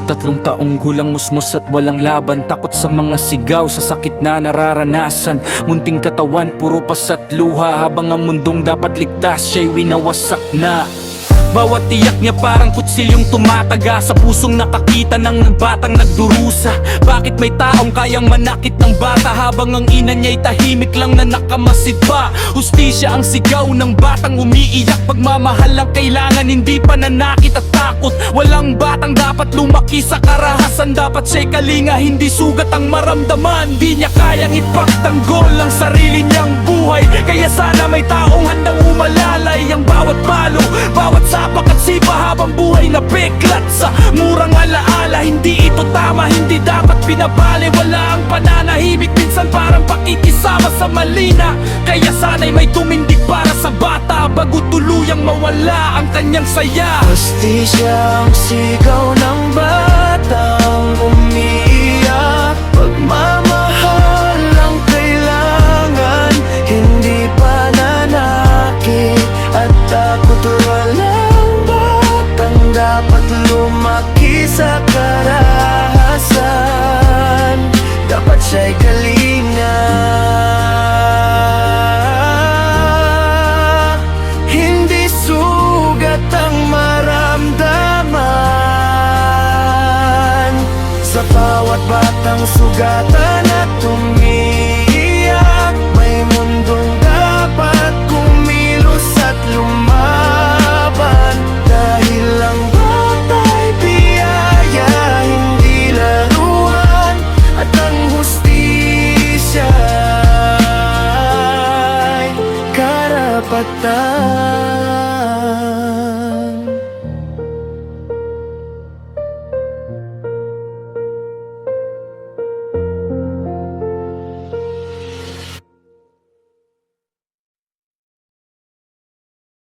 13 taong gulang, musmos at walang laban. Takot sa mga sigaw, sa sakit na nararanasan. Munting katawan, puro pas at luha. Habang ang mundong dapat ligtas, siya'y winawasak na. Bawat tiyak niya parang kutsilyong tumataga sa pusong nakakita ng batang nagdurusa. Bakit may taong kayang manakit ng bata habang ang ina niya'y tahimik lang na nakamasid pa? Hustisya ang sigaw ng batang umiiyak. Pagmamahal ang kailangan, hindi pananakit at takot. Walang batang dapat lumaki sa karahasan. Dapat siya'y kalinga, hindi sugat ang maramdaman. Di niya kayang ipagtanggol ang sarili niyang buhay. Kaya sana may taong handang umalalay ang bawat palo, bawat sapak at sipa habang buhay na biglat sa murang alaala. Hindi ito tama, hindi dapat pinabali. Wala ang pananahimik, minsan parang pakikisama sa malina. Kaya sana'y may tumindig para sa bata bago tuluyang mawala ang kanyang saya. Hustisya ang sigaw ng batang umiiyak. Pagmamahal ang kailangan, hindi pananakit at takot. Walang batang dapat lumaki sa karahasan. Dapat siya'y kalinga, hindi sugat ang maramdaman. Sa bawat batang sugatan at